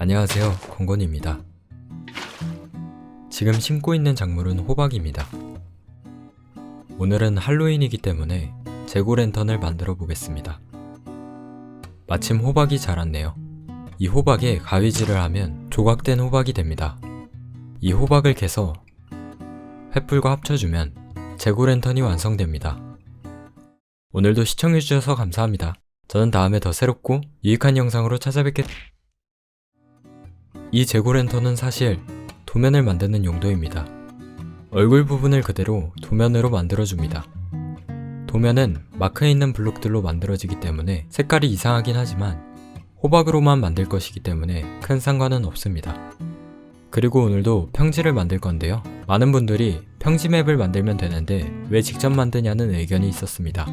안녕하세요, 권건입니다. 지금 심고 있는 작물은 호박입니다. 오늘은 할로윈이기 때문에 재고랜턴을 만들어 보겠습니다. 마침 호박이 자랐네요. 이 호박에 가위질을 하면 조각된 호박이 됩니다. 이 호박을 캐서 횃불과 합쳐주면 재고랜턴이 완성됩니다. 오늘도 시청해주셔서 감사합니다. 저는 다음에 더 새롭고 유익한 영상으로 이 재고랜턴은 사실 도면을 만드는 용도입니다. 얼굴 부분을 그대로 도면으로 만들어줍니다. 도면은 마크에 있는 블록들로 만들어지기 때문에 색깔이 이상하긴 하지만 호박으로만 만들 것이기 때문에 큰 상관은 없습니다. 그리고 오늘도 평지를 만들 건데요. 많은 분들이 평지 맵을 만들면 되는데 왜 직접 만드냐는 의견이 있었습니다.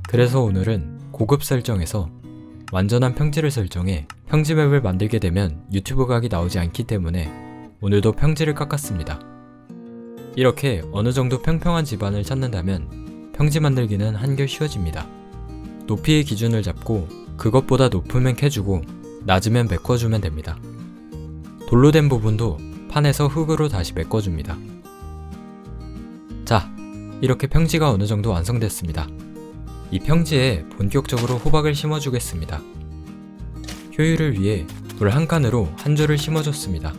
그래서 오늘은 고급 설정에서 완전한 평지를 설정해 평지 맵을 만들게 되면 유튜브 각이 나오지 않기 때문에 오늘도 평지를 깎았습니다. 이렇게 어느 정도 평평한 집안을 찾는다면 평지 만들기는 한결 쉬워집니다. 높이의 기준을 잡고 그것보다 높으면 캐주고 낮으면 메꿔주면 됩니다. 돌로 된 부분도 판에서 흙으로 다시 메꿔줍니다. 자, 이렇게 평지가 어느 정도 완성됐습니다. 이 평지에 본격적으로 호박을 심어주겠습니다. 효율을 위해 물 한 칸으로 한 줄을 심어줬습니다.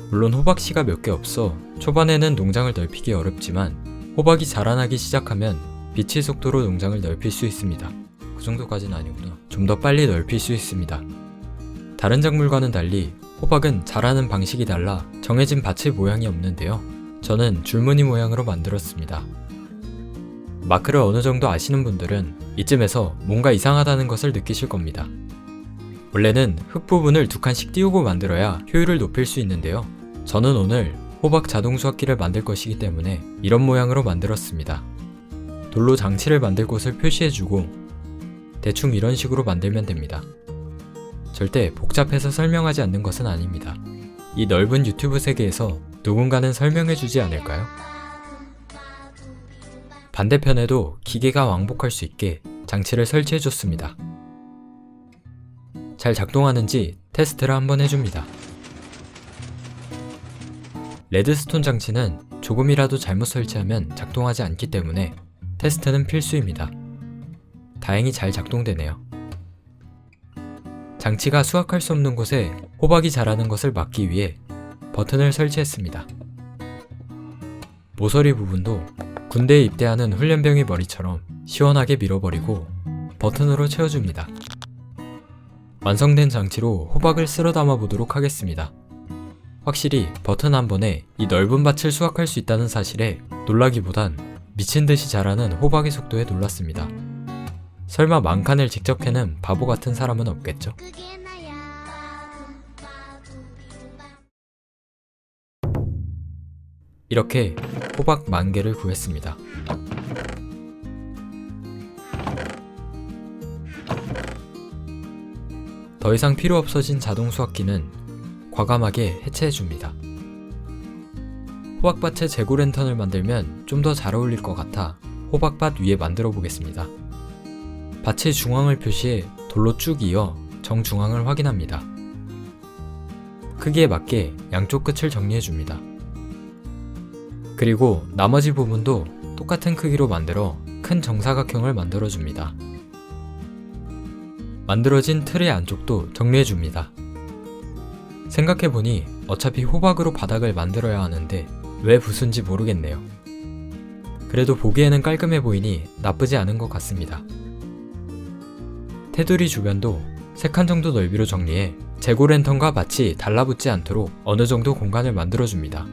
물론 호박씨가 몇 개 없어 초반에는 농장을 넓히기 어렵지만 호박이 자라나기 시작하면 빛의 속도로 농장을 넓힐 수 있습니다. 그 정도까지는 아니구나. 좀 더 빨리 넓힐 수 있습니다. 다른 작물과는 달리 호박은 자라는 방식이 달라 정해진 밭의 모양이 없는데요. 저는 줄무늬 모양으로 만들었습니다. 마크를 어느 정도 아시는 분들은 이쯤에서 뭔가 이상하다는 것을 느끼실 겁니다. 원래는 흙 부분을 두 칸씩 띄우고 만들어야 효율을 높일 수 있는데요. 저는 오늘 호박 자동 수확기를 만들 것이기 때문에 이런 모양으로 만들었습니다. 돌로 장치를 만들 곳을 표시해주고 대충 이런 식으로 만들면 됩니다. 절대 복잡해서 설명하지 않는 것은 아닙니다. 이 넓은 유튜브 세계에서 누군가는 설명해주지 않을까요? 반대편에도 기계가 왕복할 수 있게 장치를 설치해줬습니다. 잘 작동하는지 테스트를 한번 해줍니다. 레드스톤 장치는 조금이라도 잘못 설치하면 작동하지 않기 때문에 테스트는 필수입니다. 다행히 잘 작동되네요. 장치가 수확할 수 없는 곳에 호박이 자라는 것을 막기 위해 버튼을 설치했습니다. 모서리 부분도 군대에 입대하는 훈련병의 머리처럼 시원하게 밀어버리고 버튼으로 채워줍니다. 완성된 장치로 호박을 쓸어 담아 보도록 하겠습니다. 확실히 버튼 한 번에 이 넓은 밭을 수확할 수 있다는 사실에 놀라기보단 미친듯이 자라는 호박의 속도에 놀랐습니다. 설마 만칸을 직접 캐는 바보 같은 사람은 없겠죠? 이렇게 호박 10,000개를 구했습니다. 더 이상 필요 없어진 자동 수확기는 과감하게 해체해줍니다. 호박밭에 재고랜턴을 만들면 좀 더 잘 어울릴 것 같아 호박밭 위에 만들어 보겠습니다. 밭의 중앙을 표시해 돌로 쭉 이어 정중앙을 확인합니다. 크기에 맞게 양쪽 끝을 정리해줍니다. 그리고 나머지 부분도 똑같은 크기로 만들어 큰 정사각형을 만들어줍니다. 만들어진 틀의 안쪽도 정리해줍니다. 생각해보니 어차피 호박으로 바닥을 만들어야 하는데 왜 붓은지 모르겠네요. 그래도 보기에는 깔끔해 보이니 나쁘지 않은 것 같습니다. 테두리 주변도 3칸 정도 넓이로 정리해 재고랜턴과 밭이 달라붙지 않도록 어느 정도 공간을 만들어줍니다.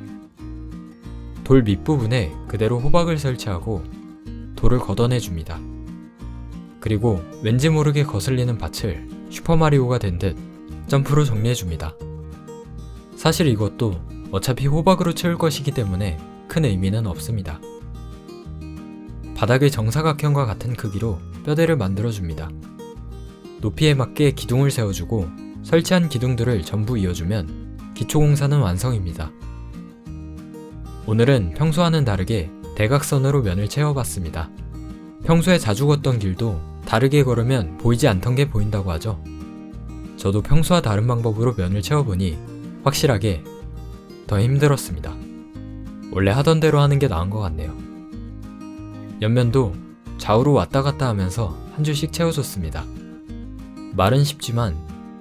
돌 밑부분에 그대로 호박을 설치하고 돌을 걷어내줍니다. 그리고 왠지 모르게 거슬리는 밭을 슈퍼마리오가 된 듯 점프로 정리해줍니다. 사실 이것도 어차피 호박으로 채울 것이기 때문에 큰 의미는 없습니다. 바닥을 정사각형과 같은 크기로 뼈대를 만들어줍니다. 높이에 맞게 기둥을 세워주고 설치한 기둥들을 전부 이어주면 기초공사는 완성입니다. 오늘은 평소와는 다르게 대각선으로 면을 채워봤습니다. 평소에 자주 걷던 길도 다르게 걸으면 보이지 않던 게 보인다고 하죠. 저도 평소와 다른 방법으로 면을 채워보니 확실하게 더 힘들었습니다. 원래 하던 대로 하는 게 나은 것 같네요. 옆면도 좌우로 왔다 갔다 하면서 한 줄씩 채워줬습니다. 말은 쉽지만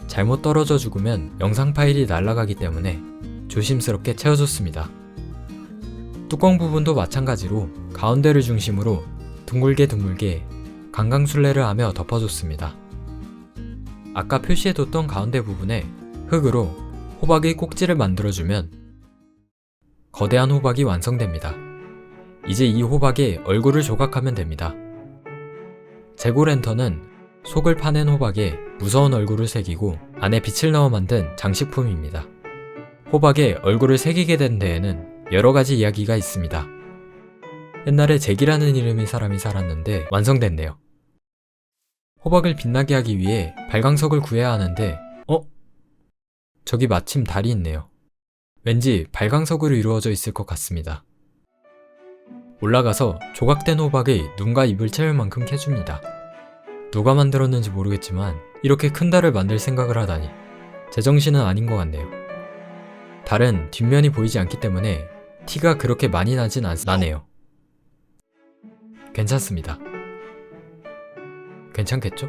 잘못 떨어져 죽으면 영상 파일이 날아가기 때문에 조심스럽게 채워줬습니다. 뚜껑 부분도 마찬가지로 가운데를 중심으로 둥글게 강강술래를 하며 덮어줬습니다. 아까 표시해뒀던 가운데 부분에 흙으로 호박의 꼭지를 만들어주면 거대한 호박이 완성됩니다. 이제 이 호박에 얼굴을 조각하면 됩니다. 재고랜턴은 속을 파낸 호박에 무서운 얼굴을 새기고 안에 빛을 넣어 만든 장식품입니다. 호박에 얼굴을 새기게 된 데에는 여러 가지 이야기가 있습니다. 옛날에 잭이라는 이름의 사람이 살았는데 완성됐네요. 호박을 빛나게 하기 위해 발광석을 구해야 하는데 저기 마침 달이 있네요. 왠지 발광석으로 이루어져 있을 것 같습니다. 올라가서 조각된 호박의 눈과 입을 채울 만큼 캐줍니다. 누가 만들었는지 모르겠지만 이렇게 큰 달을 만들 생각을 하다니 제정신은 아닌 것 같네요. 달은 뒷면이 보이지 않기 때문에 티가 그렇게 많이 나진 않네요. 괜찮습니다. 괜찮겠죠?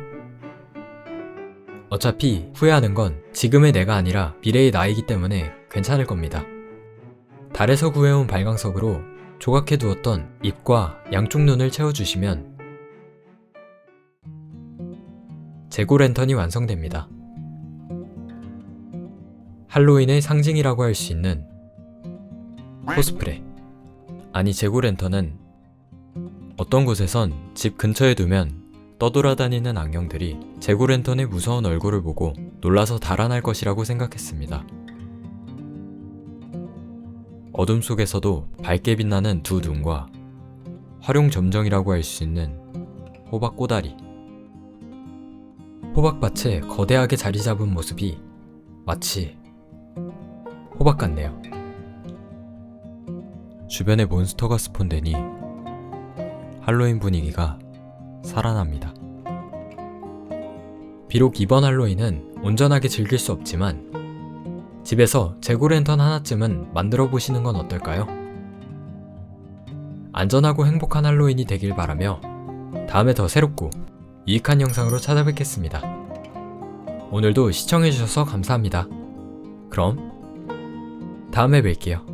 어차피 후회하는 건 지금의 내가 아니라 미래의 나이기 때문에 괜찮을 겁니다. 달에서 구해온 발광석으로 조각해 두었던 입과 양쪽 눈을 채워주시면 재고랜턴이 완성됩니다. 할로윈의 상징이라고 할 수 있는 코스프레. 아니, 재고랜턴은 어떤 곳에선 집 근처에 두면 떠돌아다니는 악령들이 재고랜턴의 무서운 얼굴을 보고 놀라서 달아날 것이라고 생각했습니다. 어둠 속에서도 밝게 빛나는 두 눈과 활용점정이라고 할 수 있는 호박 꼬다리. 호박밭에 거대하게 자리 잡은 모습이 마치 호박 같네요. 주변에 몬스터가 스폰되니 할로윈 분위기가 살아납니다. 비록 이번 할로윈은 온전하게 즐길 수 없지만 집에서 재고랜턴 하나쯤은 만들어 보시는 건 어떨까요? 안전하고 행복한 할로윈이 되길 바라며 다음에 더 새롭고 유익한 영상으로 찾아뵙겠습니다. 오늘도 시청해주셔서 감사합니다. 그럼 다음에 뵐게요.